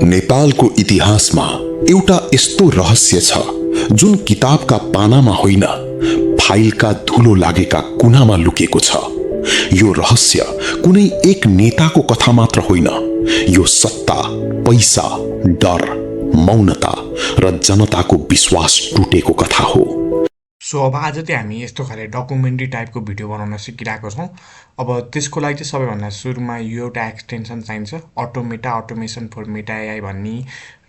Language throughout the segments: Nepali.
नेपालको इतिहासमा एउटा यस्तो रहस्य छ जुन किताबका पानामा होइन, फाइलका धुलो लागेका कुनामा लुकेको छ। यो रहस्य कुनै एक नेताको कथा मात्र होइन, यो सत्ता, पैसा, डर, मौनता र जनताको विश्वास टुटेको कथा हो। सो अब आज चाहिँ हामी यस्तो खाले डकुमेन्ट्री टाइपको भिडियो बनाउन सिकिरहेको छौँ। अब त्यसको लागि चाहिँ सबैभन्दा सुरुमा यो एउटा एक्सटेन्सन चाहिन्छ, अटोमेसन फर मेटा एआई भन्ने,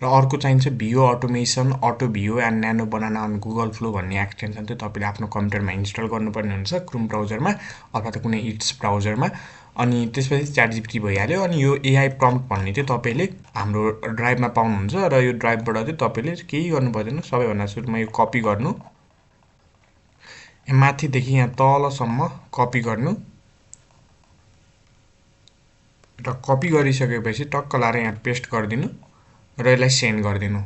र अर्को चाहिन्छ भिओ अटोमेसन, अटो भिओ एन्ड न्यानो बनाना अन गुगल फ्लो भन्ने एक्सटेन्सन चाहिँ तपाईँले आफ्नो कम्प्युटरमा इन्स्टल गर्नुपर्ने हुन्छ, क्रोम ब्राउजरमा अथवा त कुनै इट्स ब्राउजरमा। अनि त्यसपछि च्याटजिपिटी भइहाल्यो। अनि यो एआई प्रम्प्ट भन्ने चाहिँ तपाईँले हाम्रो ड्राइभमा पाउनुहुन्छ, र यो ड्राइभबाट चाहिँ तपाईँले केही गर्नु पर्दैन। सबैभन्दा सुरुमा यो कपी गर्नु, माथिदेखि यहाँ तलसम्म कपी गर्नु, र कपी गरिसकेपछि टक्क लाएर यहाँ पेस्ट गरिदिनु र यसलाई सेन्ड गरिदिनु।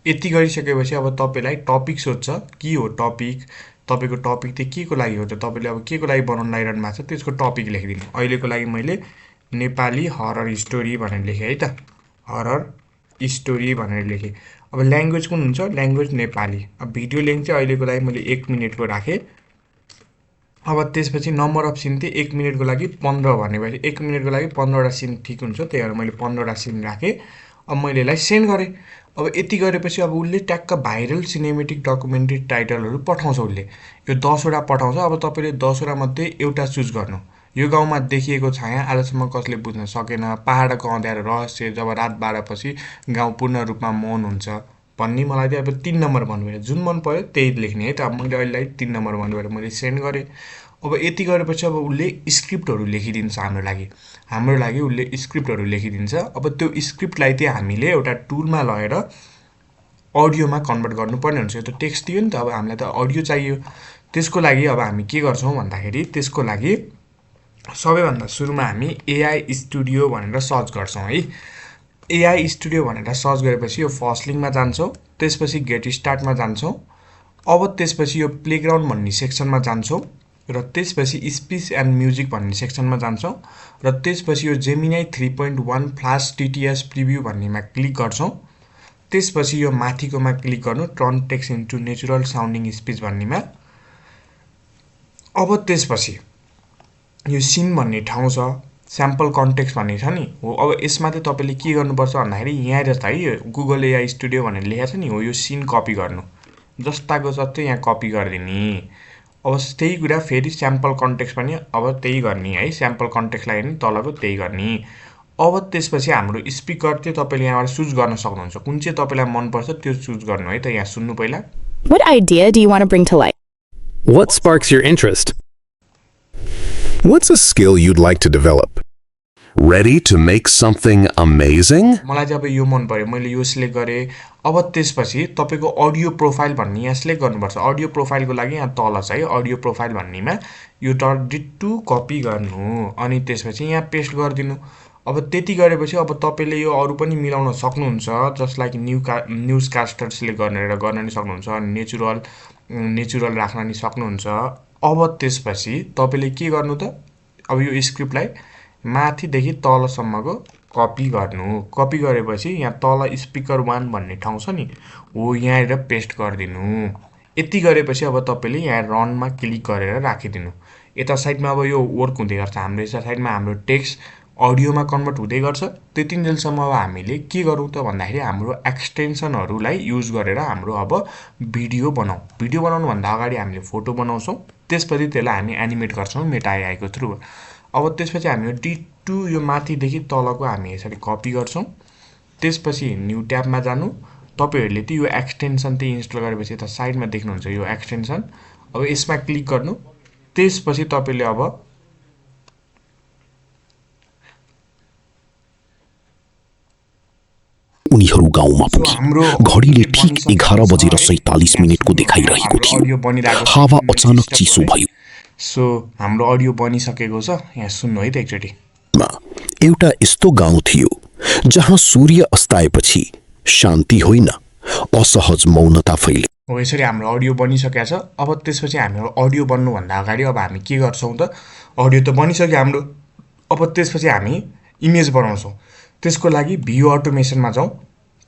यति गरिसकेपछि अब तपाईँलाई टपिक सोध्छ, के हो टपिक, तपाईँको टपिक चाहिँ के को लागि हो, त तपाईँले अब के को लागि बनाउन लागिरहनु भएको छ त्यसको टपिक लेखिदिनु। अहिलेको लागि मैले नेपाली हरर स्टोरी भनेर लेखेँ है त, हरर स्टोरी भनेर लेखेँ। अब ल्याङ्ग्वेज कुन हुन्छ, ल्याङ्ग्वेज नेपाली। अब भिडियो लेन्थ चाहिँ अहिलेको लागि मैले 1 मिनटको राखेँ। अब त्यसपछि नम्बर अफ सिन चाहिँ 1 मिनटको लागि 15 भनेपछि 1 मिनटको लागि 15वटा सिन ठिक हुन्छ, त्यही भएर मैले 15वटा सिन राखेँ। अब मैले यसलाई सेन्ड गरेँ। अब यति गरेपछि अब उसले ट्याक्क भाइरल सिनेमेटिक डकुमेन्ट्री टाइटलहरू पठाउँछ, उसले यो 10वटा पठाउँछ। अब तपाईँले 10वटा मध्ये एउटा चुज गर्नु। यो गाउँमा देखिएको छाया आजसम्म कसले बुझ्न सकेन, पहाडको अँध्यारो रहस्य, जब रात 12पछि गाउँ पूर्ण रूपमा मौन हुन्छ भन्ने। मलाई चाहिँ अब 3 नम्बर भन्नुभयो, जुन मन पऱ्यो त्यही लेख्ने है त। अब मैले अहिलेलाई 3 नम्बर भन्नुभयो, मैले सेन्ड गरेँ। अब यति गरेपछि अब उसले स्क्रिप्टहरू लेखिदिन्छ हाम्रो लागि उसले स्क्रिप्टहरू लेखिदिन्छ। अब त्यो स्क्रिप्टलाई चाहिँ हामीले एउटा टुलमा लगेर अडियोमा कन्भर्ट गर्नुपर्ने हुन्छ। यो त टेक्स्ट दियो नि त, अब हामीलाई त अडियो चाहियो। त्यसको लागि अब हामी के गर्छौँ भन्दाखेरि, त्यसको लागि सबैभन्दा सुरुमा हामी एआई स्टुडियो भनेर सर्च गर्छौँ है। एआई स्टुडियो भनेर सर्च गरेपछि यो फर्स्ट लिङ्कमा जान्छौँ, त्यसपछि गेट स्टार्टमा जान्छौँ। अब त्यसपछि यो प्लेग्राउन्ड भन्ने सेक्सनमा जान्छौँ, र त्यसपछि स्पिच एन्ड म्युजिक भन्ने सेक्सनमा जान्छौँ, र त्यसपछि यो जेमिनाई 3.1 फ्ल्यास टिटिएस प्रिभ्यू भन्नेमा क्लिक गर्छौँ। त्यसपछि यो माथिकोमा क्लिक गर्नु, turn text into natural sounding speech भन्नेमा। अब त्यसपछि यो सिन भन्ने ठाउँ छ, स्याम्पल कन्टेक्स्ट भन्ने छ नि हो। अब यसमा चाहिँ तपाईँले के गर्नुपर्छ भन्दाखेरि, यहाँनिर छ है, यो गुगल एआई स्टुडियो भनेर लेखेको छ नि हो, यो सिन कपी गर्नु, जस्ताको जस्तै यहाँ कपी गरिदिने। अब त्यही कुरा फेरि स्याम्पल कन्टेक्स्ट पनि अब त्यही गर्ने है, स्याम्पल कन्टेक्स्टलाई पनि तलको त्यही गर्ने। अब त्यसपछि हाम्रो स्पिकर चाहिँ तपाईँले यहाँबाट चुज गर्न सक्नुहुन्छ, कुन चाहिँ तपाईँलाई मनपर्छ त्यो चुज गर्नु है त। यहाँ सुन्नु पहिला। What idea do you want to bring to life? What sparks your interest? What's a skill you'd like to develop? Ready to make something amazing? मलाई चाहिँ अब यो मन पर्यो, मैले यो सिलेक्ट गरेँ। अब त्यसपछि तपाईँको अडियो प्रोफाइल भन्ने यहाँ सिलेक्ट गर्नुपर्छ। अडियो प्रोफाइलको लागि यहाँ तल छ है, अडियो प्रोफाइल भन्नेमा यो डिटु कपी गर्नु, अनि त्यसपछि यहाँ पेस्ट गरिदिनु। अब त्यति गरेपछि अब तपाईँले यो अरू पनि मिलाउन सक्नुहुन्छ, just like news caster select गर्न नि सक्नुहुन्छ, नेचुरल राख्न नि सक्नुहुन्छ। अब त्यसपछि तपाईँले के गर्नु त, अब यो स्क्रिप्टलाई माथिदेखि तलसम्मको कपी गर्नु। कपी गरेपछि यहाँ तल स्पिकर 1 भन्ने ठाउँ छ नि हो, यहाँनिर पेस्ट गरिदिनु। यति गरेपछि अब तपाईँले यहाँ रनमा क्लिक गरेर राखिदिनु। यता साइडमा अब यो वर्क हुँदै गर्छ, हाम्रो यता साइडमा हाम्रो टेक्स्ट अडियोमा कन्भर्ट हुँदै गर्छ। त्यतिन्जेलसम्म अब हामीले के गरौँ त भन्दाखेरि, हाम्रो एक्सटेन्सनहरूलाई युज गरेर हाम्रो अब भिडियो बनाउँ। भिडियो बनाउनुभन्दा अगाडि हामीले फोटो बनाउँछौँ, त्यसपछि त्यसलाई हामी एनिमेट गर्छौँ मेटा एआईको थ्रु। अब त्यसपछि हामी डिटु यो माथिदेखि तलको हामी यसरी कपी गर्छौँ। त्यसपछि न्यू ट्याबमा जानु। तपाईँहरूले चाहिँ यो एक्सटेन्सन चाहिँ इन्स्टल गरेपछि यता साइडमा देख्नुहुन्छ यो एक्सटेन्सन, अब यसमा क्लिक गर्नु। त्यसपछि तपाईँले अब उनीहरू गाउँमा पुगे। घडीले ठीक 11:47 को देखाइरहेको थियो। हावा अचानक चिसो भयो। सो हाम्रो अडियो बनिसकेको छ, यहाँ सुन्नु है त एकचोटि। एउटा यस्तो गाउँ थियो जहाँ सूर्य अस्ताएपछि शान्ति होइन, असहज मौनता फैले। हो यसरी हाम्रो अडियो बनिसकेको छ। अब त्यसपछि हाम्रो अडियो बन्नुभन्दा अगाडि अब हामी के गर्छौँ त, अडियो त बनिसक्यो हाम्रो। अब त्यसपछि हामी इमेज बनाउँछौँ। त्यसको लागि भ्यू अटोमेसनमा जाउँ,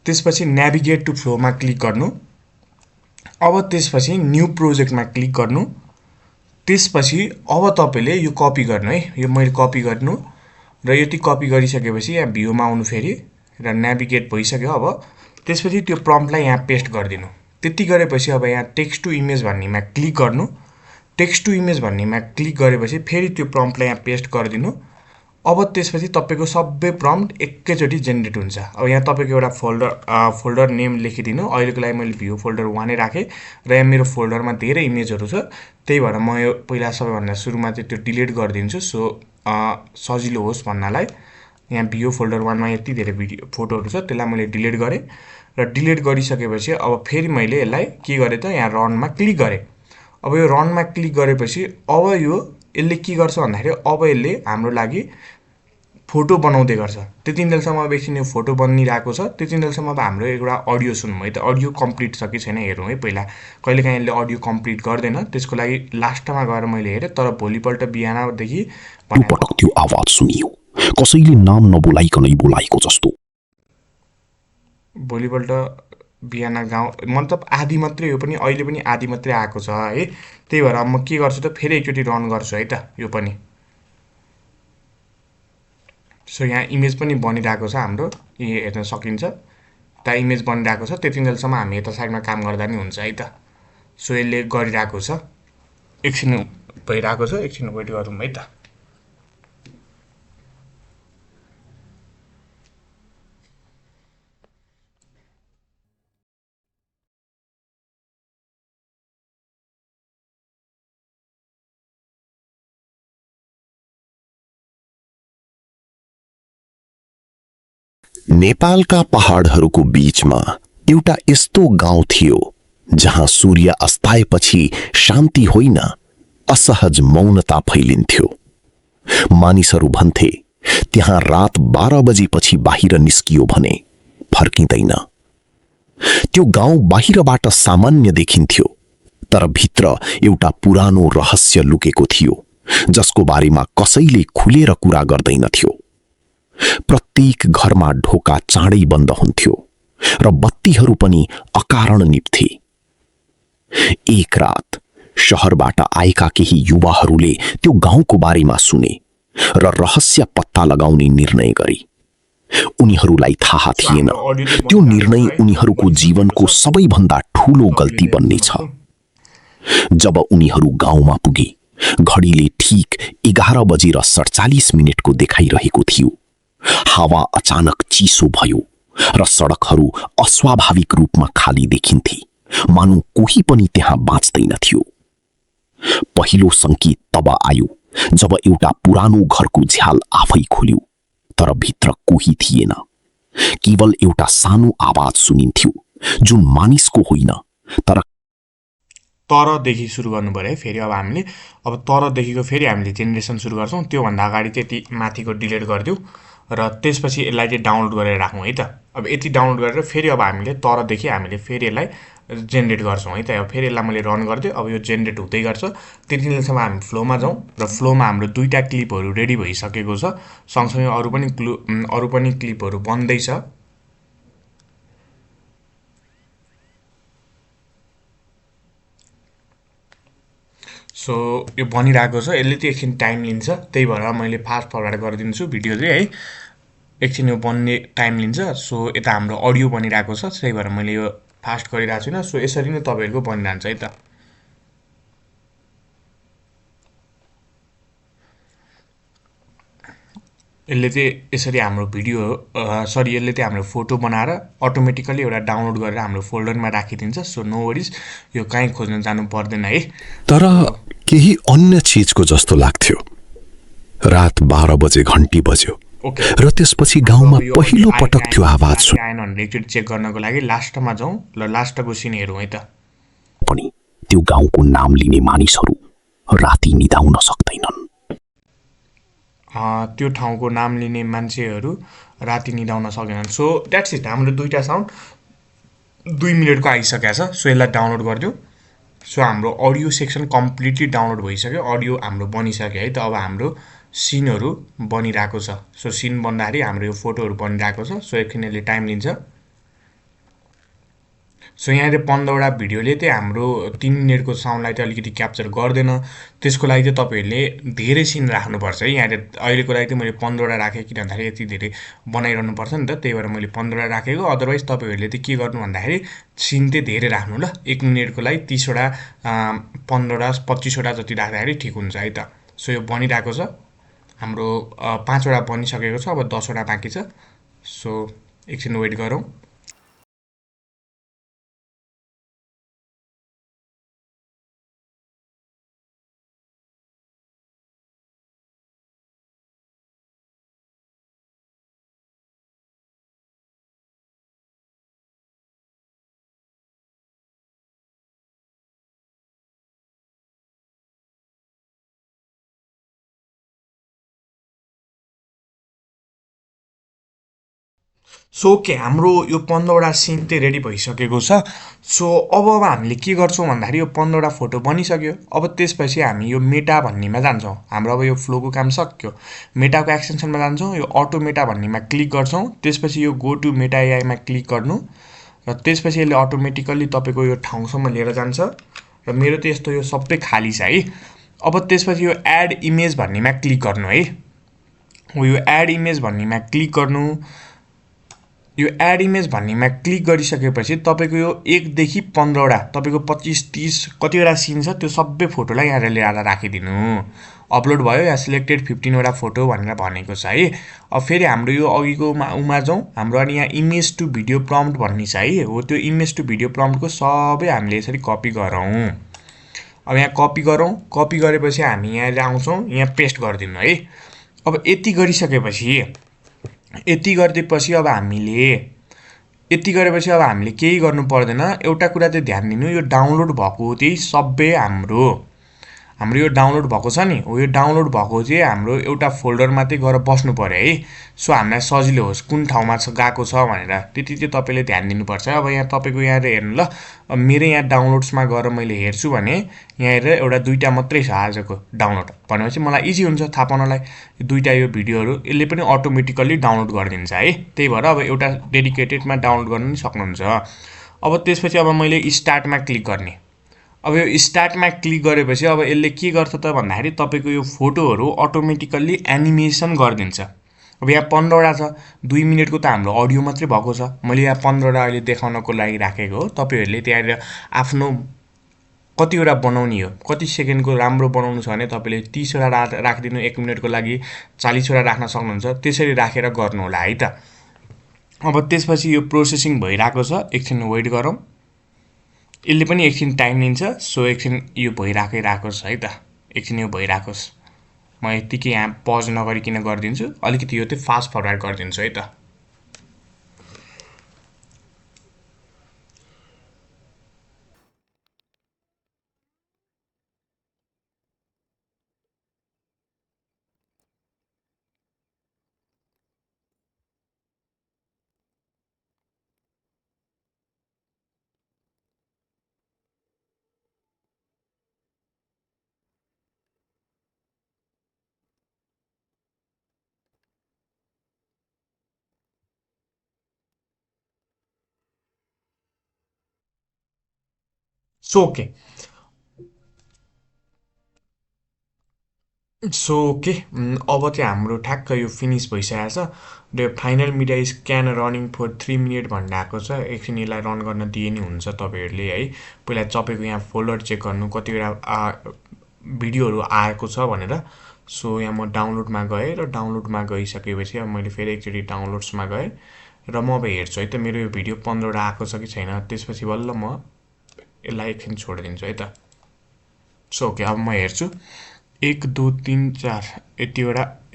त्यसपछि नेभिगेट टु फ्लोमा क्लिक गर्नु, अब त्यसपछि न्यू प्रोजेक्टमा क्लिक गर्नु, त्यसपछि अब तपाईँले यो कपी गर्नु है, यो मैले कपी गर्नु र यति कपी गरिसकेपछि यहाँ भ्यूमा आउनु फेरि र नेभिगेट भइसक्यो। अब त्यसपछि त्यो प्रम्प्टलाई यहाँ पेस्ट गरिदिनु। त्यति गरेपछि अब यहाँ टेक्स्ट टु इमेज भन्नेमा क्लिक गर्नु, टेक्स्ट टु इमेज भन्नेमा क्लिक गरेपछि फेरि त्यो प्रम्प्टलाई यहाँ पेस्ट गरिदिनु। अब त्यसपछि तपाईँको सबै प्रम्प्ट एकैचोटि जेनेरेट हुन्छ। अब यहाँ तपाईँको एउटा फोल्डर नेम लेखिदिनु। अहिलेको लागि मैले भ्यू फोल्डर 1 राखेँ र यहाँ मेरो फोल्डरमा धेरै इमेजहरू छ, त्यही भएर म यो पहिला सबैभन्दा सुरुमा चाहिँ त्यो डिलिट गरिदिन्छु। सो सजिलो होस् भन्नलाई यहाँ भ्यू फोल्डर 1 मा यति धेरै फोटोहरू छ, त्यसलाई मैले डिलिट गरेँ र डिलिट गरिसकेपछि अब फेरि मैले यसलाई के गरेँ त यहाँ रनमा क्लिक गरेँ। अब यो रनमा क्लिक गरेपछि अब यो यसले के गर्छ भन्दाखेरि अब यसले हाम्रो लागि फोटो बनाउँदै गर्छ। त्यतिन्जेलसम्म अब एकछिन यो फोटो बनिरहेको छ, त्यतिन्जेलसम्म अब हाम्रो एउटा अडियो सुनौँ है त। अडियो कम्प्लिट छ कि छैन हेरौँ है पहिला। कहिलेकाहीँ यसले अडियो कम्प्लिट गर्दैन, त्यसको लागि लास्टमा गएर मैले हेरेँ, तर भोलिपल्ट बिहानदेखि पटक त्यो आवाज सुनियो, कसैले नाम नबोलाइकनै बोलाएको जस्तो। भोलिपल्ट बिहान गाउँ मतलब आधी मात्रै, यो पनि अहिले पनि आधी मात्रै आएको छ है। त्यही भएर अब म के गर्छु त फेरि एकचोटि रन गर्छु है त यो पनि। सो यहाँ इमेज पनि बनिरहेको छ हाम्रो, हेर्न सकिन्छ त इमेज बनिरहेको छ। त्यतिन्जेलसम्म हामी यता साइडमा काम गर्दा नि हुन्छ है त। सो यसले गरिरहेको छ, एकछिन भइरहेको छ, एकछिन वेट गरौँ है त। नेपालका पहाडहरूको बीचमा एउटा यस्तो गाउँ थियो जहाँ सूर्य अस्ताएपछि शान्ति होइन, असहज मौनता फैलिन्थ्यो। मानिसहरू भन्थे त्यहाँ रात 12 बजेपछि बाहिर निस्कियो भने फर्किँदैन। त्यो गाउँ बाहिरबाट सामान्य देखिन्थ्यो, तर भित्र एउटा पुरानो रहस्य लुकेको थियो जसको बारेमा कसैले खुलेर कुरा गर्दैनथ्यो। प्रत्येक घरमा ढोका चाँडै बन्द हुन्थ्यो र बत्तीहरू पनि अकारण निप्थे। एक रात शहरबाट आएका केही युवाहरूले त्यो गाउँको बारेमा सुने र रहस्य पत्ता लगाउने निर्णय गरे। उनीहरूलाई थाहा थिएन त्यो निर्णय उनीहरूको जीवनको सबैभन्दा ठूलो गल्ती बन्नेछ। जब उनीहरू गाउँमा पुगे, घडीले ठीक 11 बजेर 47 मिनेटको देखाइरहेको थियो। हावा अचानक चिसो भयो र सडकहरू अस्वाभाविक रूपमा खाली देखिन्थे, मानौ कोही पनि त्यहाँ बाँच्दैनथ्यो। पहिलो संकेत तब आयो जब एउटा पुरानो घरको झ्याल आफै खुल्यो, तर भित्र कोही थिएन। केवल एउटा सानो आवाज सुनिन्थ्यो जुन मानिसको होइन तर तरदेखि सुरु गर्नु पर्यो है। फेरि अब हामीले तरदेखिको फेरि हामीले जेनेरेसन सुरु गर्छौँ। त्योभन्दा अगाडि चाहिँ यति माथिको डिलिट गरिदिउँ र त्यसपछि यसलाई चाहिँ डाउनलोड गरेर राखौँ है त। अब यति डाउनलोड गरेर फेरि अब हामीले तरदेखि हामीले फेरि यसलाई जेनेरेट गर्छौँ है त। अब फेरि यसलाई मैले रन गरिदिएँ, अब यो जेनेरेट हुँदै गर्छ। त्यतिन्जेलसम्म हामी फ्लोमा जाउँ र फ्लोमा हाम्रो दुईवटा क्लिपहरू रेडी भइसकेको छ, सँगसँगै अरू पनि क्लिपहरू बन्दैछ। सो यो बनिरहेको छ, यसले चाहिँ एकछिन टाइम लिन्छ, त्यही भएर मैले फास्ट फरवर्ड गरिदिन्छु भिडियो चाहिँ है। एकछिन यो बन्ने टाइम लिन्छ। सो यता हाम्रो अडियो बनिरहेको छ, त्यही भएर मैले यो फास्ट गरिरहेको छुइनँ। सो यसरी नै तपाईँहरूको बनिरहन्छ है त। यसले चाहिँ यसरी हाम्रो भिडियो यसले चाहिँ हाम्रो फोटो बनाएर अटोमेटिकली एउटा डाउनलोड गरेर हाम्रो फोल्डरमा राखिदिन्छ। सो नो वरिज, यो कहीँ खोज्न जानु पर्दैन है। तर केही अन्य चीजको जस्तो लाग्थ्यो। रात 12 बजे घन्टी बज्यो र त्यसपछि गाउँमा पहिलो पटक त्यो आवाज सुन्यो। आएन भने एकचोटि चेक गर्नको लागि लास्टमा जाउँ र लास्टको सिन हेरौँ है त। पनि त्यो गाउँको नाम लिने मानिसहरू राति निदाउन सक्दैनन्। त्यो ठाउँको नाम लिने मान्छेहरू राति निदाउन सक्दैनन्। सो द्याट्स इट, हाम्रो दुईवटा साउन्ड 2 मिनटको आइसकेको छ। सो यसलाई डाउनलोड गरिदिउँ। सो हाम्रो अडियो सेक्सन कम्प्लिटली डाउनलोड भइसक्यो, अडियो हाम्रो बनिसक्यो है त। अब हाम्रो सिनहरु बनिरहेको छ सो सिन बन्दाखेरि हाम्रो यो फोटोहरु बनिरहेको छ सो एकछिन यसले टाइम लिन्छ सो यहाँ चाहिँ 15 वटा भिडियोले चाहिँ हाम्रो 3 मिनेटको साउन्डलाई चाहिँ अलिकति क्याप्चर गर्दैन त्यसको लागि चाहिँ तपाईहरुले धेरै सिन राख्नुपर्छ है यहाँ अहिलेको लागि चाहिँ मैले 15 वटा राखे किन भन्दाखेरि यति धेरै बनाइरहनु पर्छ नि त त्यही भएर मैले 15 वटा राखेको अदरवाइज तपाईहरुले चाहिँ के गर्नु भन्दाखेरि सिन चाहिँ धेरै राख्नु ल 1 मिनेटको लागि 30 वटा 15 वटा 25 वटा जति राख्दाखेरि ठीक हुन्छ है त सो यो बनिरहेको छ हाम्रो 5 वटा बनिसकेको छ अब 10 वटा बाँकी छ सो एकछिन वेट गरौँ सो ओके हाम्रो यो 15 वटा सिन चाहिँ रेडी भइसकेको छ सो अब हामीले के गर्छौं भन्दाखेरि यो 15 वटा फोटो बनिसक्यो अब त्यसपछि हामी यो मेटा भन्नेमा जान्छौं हाम्रो अब यो फ्लोको काम सक्यो मेटाको एक्सटेन्सनमा जान्छौं यो अटो मेटा भन्नेमा क्लिक गर्छौं त्यसपछि यो गो टु मेटा एआई मा क्लिक गर्नु र त्यसपछि यसले अटोमेटिकली तपाईको यो ठाउँसम्म लिएर जान्छ र मेरो त यस्तो यो सबै खाली छ है अब त्यसपछि यो एड इमेज भन्नेमा क्लिक गर्नु है यो एड इमेज भन्नेमा क्लिक गर्नु यो एड इमेज भन्नेमा क्लिक गरिसकेपछि तपाईको यो 1 देखि 15 वटा तपाईको 25 30 कतिवटा सिन छ त्यो सबै फोटोलाई यहाँ ल्याएर राखिदिनु अपलोड भयो यहाँ सिलेक्टेड 15 वटा फोटो भनेर भनेको छ है अब फेरि हाम्रो यो अघिको उमा जाउँ हाम्रो अनि यहाँ इमेज टु भिडियो प्रम्प्ट भन्ने छ है हो त्यो इमेज टु भिडियो प्रम्प्टको सबै हामीले यसरी कपी गरौँ अब यहाँ कपी गरेपछि हामी यहाँ आउँछौं यहाँ पेस्ट गर्दिनु है अब यति गरिसकेपछि अब हामीले केही गर्नु पर्दैन एउटा कुरा चाहिँ ध्यान दिनु यो डाउनलोड भएको चाहिँ सबै हाम्रो यो डाउनलोड भएको छ नि हो यो डाउनलोड भएको चाहिँ हाम्रो एउटा फोल्डरमा चाहिँ गएर बस्नु पर्यो है सो हामीलाई सजिलो होस् कुन ठाउँमा छ गएको छ भनेर त्यति चाहिँ तपाईले ध्यान दिनुपर्छ अब यहाँ तपाईको यहाँ हेर्नु ल मेरो यहाँ डाउनलोड्समा गएर मैले हेर्छु भने यहाँ हेरेर एउटा दुईटा मात्रै छ आजको डाउनलोड भनेपछि मलाई इजी हुन्छ थाहा पाउनलाई दुईटा यो भिडियोहरु यसले पनि अटोमेटिकली डाउनलोड गरिदिन्छ है त्यही भएर अब एउटा डेडिकेटेडमा डाउनलोड गर्न पनि सक्नुहुन्छ अब त्यसपछि अब मैले स्टार्टमा क्लिक गर्ने अब यो स्टार्टमा क्लिक गरेपछि अब यसले के गर्छ त भन्दाखेरि तपाईको यो फोटोहरु अटोमेटिकली एनिमेसन गर्दिन्छ अब यहाँ 15 वटा छ 2 मिनेटको त हाम्रो अडियो मात्रै भएको छ मैले यहाँ 15 वटा अहिले देखाउनको लागि राखेको हो तपाईहरुले त्यहाँ आफ्नो कतिवटा बनाउने हो कति सेकेन्डको राम्रो बनाउनु छ भने तपाईले 30 वटा राख्दिनु 1 मिनेटको लागि 40 वटा राख्न सक्नुहुन्छ त्यसरी राखेर गर्नु होला है त अब त्यसपछि यो प्रोसेसिङ भइराको छ एकछिन वेट गरौँ यसले पनि एकछिन टाइम लिन्छ सो एकछिन यो भइराको छ है त एकछिन यो भइराकोस् म यतिकै यहाँ पज नगरिकिन गर्दिन्छु अलिकति यो चाहिँ फास्ट फरवर्ड गर्दिन्छु है त सो ओके अब चाहिँ हाम्रो ठ्याक्क यो फिनिश भइसकेको छ र final media scan running for 3 मिनेट भन्ने आएको छ एकछिन यसलाई रन गर्न दिए नि हुन्छ तपाईहरुले है पहिला तपाईको यहाँ फोल्डर चेक गर्नु कतिवटा भिडियोहरु आएको छ भनेर सो यहाँ म डाउनलोडमा गए र डाउनलोडमा गइसकेपछि अब मैले फेरि एकचोटी डाउनलोड्समा गए र म अब हेर्छु है त मेरो यो भिडियो 15 वटा आएको छ कि छैन त्यसपछि बल्ल म यसलाई एकछिन छोडिदिन्छु है त सो ओके अब म हेर्छु 1 2 3 4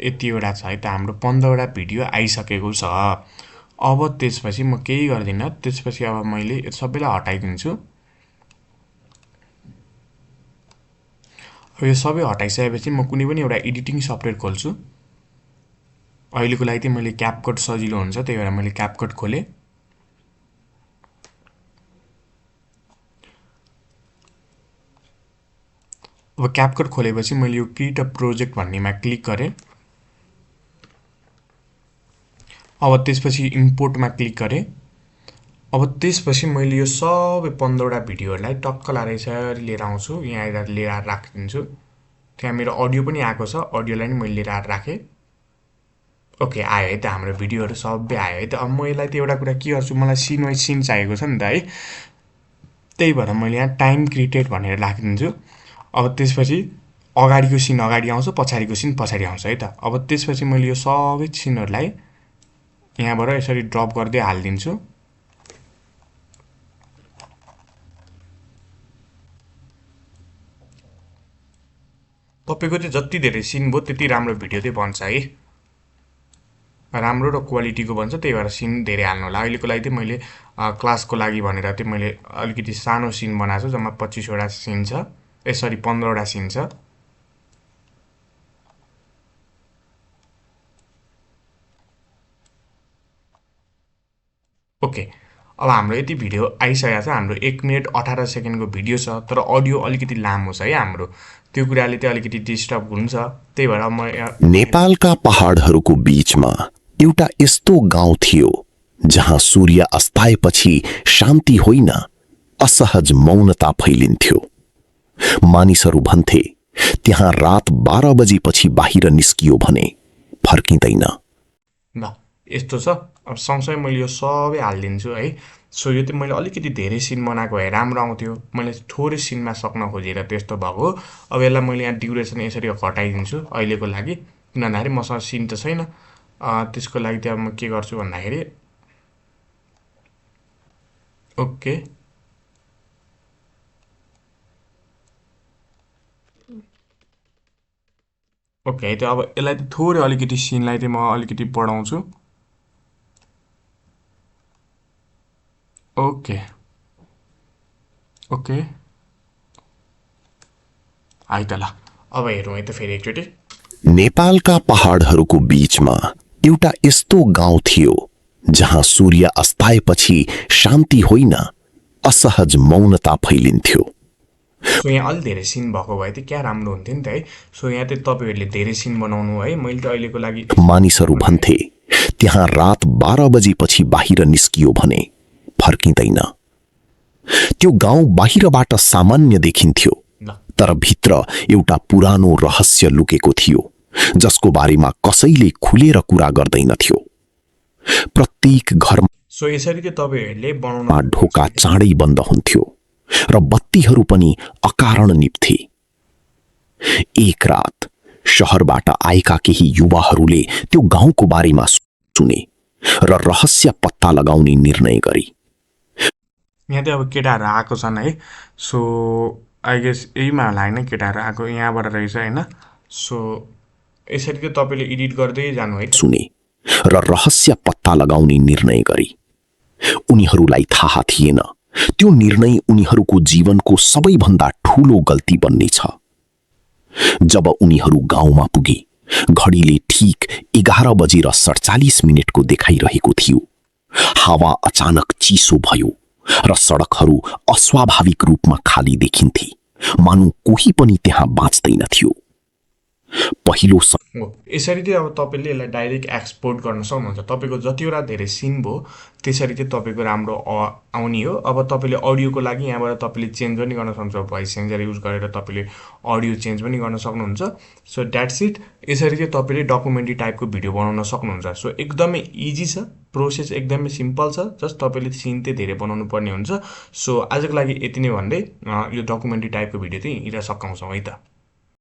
यतिवटा छ है त हाम्रो 15 वटा भिडियो आइसकेको छ अब त्यसपछि म केही गर्दिन त्यसपछि अब मैले सबैलाई हटाइदिन्छु अब यो सबै हटाइसकेपछि म कुनै पनि एउटा एडिटिङ सफ्टवेयर खोल्छु अहिलेको लागि चाहिँ मैले क्यापकट सजिलो हुन्छ त्यही भएर मैले क्यापकट खोले अब क्यापकट खोलेपछि मैले यो क्रिएट अ प्रोजेक्ट भन्नेमा क्लिक गरेँ। अब त्यसपछि इम्पोर्टमा क्लिक गरेँ। अब त्यसपछि मैले यो सबै 15वटा भिडियोहरूलाई टक्क लाएर यसरी लिएर आउँछु, यहाँ आएर लिएर आएर राखिदिन्छु। त्यहाँ मेरो अडियो पनि आएको छ, अडियोलाई नि मैले लिएर आएर राखेँ। ओके, आयो है त, हाम्रो भिडियोहरू सबै आयो है त। अब म यसलाई त एउटा कुरा के गर्छु, मलाई सिन वाइज सिन चाहिएको छ नि त है, त्यही भएर मैले यहाँ टाइम क्रिएटेड भनेर राखिदिन्छु। अब त्यसपछि अगाडिको सिन अगाडि आउँछ, पछाडिको सिन पछाडि आउँछ है त। अब त्यसपछि मैले यो सबै सिनहरूलाई यहाँबाट यसरी ड्रप गर्दै हालिदिन्छु। तपाईँको चाहिँ जति धेरै सिन भयो त्यति राम्रो भिडियो चाहिँ बन्छ है, राम्रो र क्वालिटीको बन्छ। त्यही भएर सिन धेरै हाल्नु होला। अहिलेको लागि चाहिँ मैले क्लासको लागि भनेर चाहिँ मैले अलिकति सानो सिन बनाएको छु, जम्मा 25वटा सिन छ, यसरी 15वटा सिन छ। ओके, अब हाम्रो यति भिडियो आइसकेको छ। हाम्रो 1 मिनट 18 सेकेन्डको भिडियो छ, तर अडियो अलिकति लामो छ है हाम्रो, त्यो कुराले चाहिँ अलिकति डिस्टर्ब हुन्छ। त्यही भएर म नेपालका पहाडहरूको बीचमा एउटा यस्तो गाउँ थियो जहाँ सूर्य अस्ताएपछि शान्ति होइन, असहज मौनता फैलिन्थ्यो। मानिसहरू भन्थे त्यहाँ रात 12 बजेपछि बाहिर निस्कियो भने फर्किँदैन। ल यस्तो छ। अब सँगसँगै मैले यो सबै हालिदिन्छु है। सो यो चाहिँ मैले अलिकति धेरै सिन बनाएको भए राम्रो आउँथ्यो, मैले थोरै सिनमा सक्न खोजेर त्यस्तो भएको। अब यसलाई मैले यहाँ ड्युरेसन यसरी घटाइदिन्छु अहिलेको लागि, किन भन्दाखेरि मसँग सिन त छैन। त्यसको लागि चाहिँ अब म के गर्छु भन्दाखेरि ओके, ओके है त। अब यसलाई चाहिँ थोरै अलिकति सिनलाई चाहिँ म अलिकति बढाउँछु। ओके ओके है त। ल अब हेरौँ है त फेरि एकचोटि। नेपालका पहाडहरूको बीचमा एउटा यस्तो गाउँ थियो जहाँ सूर्य अस्ताएपछि शान्ति होइन, असहज मौनता फैलिन्थ्यो। सो यहाँ अलि धेरै सिन भएको भए चाहिँ क्या राम्रो हुन्थ्यो नि त है। सो यहाँ चाहिँ तपाईँहरूले धेरै सिन बनाउनु है, मैले त अहिलेको लागि मानिसहरू भन्थे त्यहाँ रात 12 बजेपछि बाहिर निस्कियो भने फर्किँदैन। त्यो गाउँ बाहिरबाट सामान्य देखिन्थ्यो, तर भित्र एउटा पुरानो रहस्य लुकेको थियो जसको बारेमा कसैले खुलेर कुरा गर्दैनथ्यो। प्रत्येक घरमा सो यसरी चाहिँ तपाईँहरूले बनाउनु ढोका चाँडै बन्द हुन्थ्यो र बत्तीहरू पनि अकारण निप्थे। एक रात शहरबाट आएका केही युवाहरूले त्यो गाउँको बारेमा सुने र रहस्य पत्ता लगाउने निर्णय गरे। यहाँ चाहिँ अब केटाहरू आएको छन् है। सो आई गेस यहीमा होला होइन, केटाहरू आएको यहाँबाट रहेछ होइन। सो यसरी चाहिँ तपाईँले एडिट गर्दै जानु है। सुने र रहस्य पत्ता लगाउने निर्णय गरे। उनीहरूलाई थाहा थिएन त्यो निर्णय उनीहरूको जीवनको सबैभन्दा ठूलो गल्ती बन्नेछ। जब उनीहरू गाउँमा पुगे, घडीले ठीक 11 बजेर 47 मिनेटको देखाइरहेको थियो। हावा अचानक चिसो भयो र सडकहरू अस्वाभाविक रूपमा खाली देखिन्थे, मानौ कोही पनि त्यहाँ बाँच्दैनथ्यो। पहिलो यसरी चाहिँ अब तपाईँले यसलाई डाइरेक्ट एक्सपोर्ट गर्न सक्नुहुन्छ। तपाईँको जतिवटा धेरै सिन भयो त्यसरी चाहिँ तपाईँको राम्रो आउने हो। अब तपाईँले अडियोको लागि यहाँबाट तपाईँले चेन्ज पनि गर्न सक्नुहुन्छ, भोइस चेन्जर युज गरेर तपाईँले अडियो चेन्ज पनि गर्न सक्नुहुन्छ। So that's it. यसरी चाहिँ तपाईँले डकुमेन्ट्री टाइपको भिडियो बनाउन सक्नुहुन्छ। सो एकदमै इजी छ, प्रोसेस एकदमै सिम्पल छ, जस्ट तपाईँले सिन चाहिँ धेरै बनाउनु पर्ने हुन्छ। सो आजको लागि यति नै भन्दै यो डकुमेन्ट्री टाइपको भिडियो चाहिँ यहाँ सकाउँछौँ है त।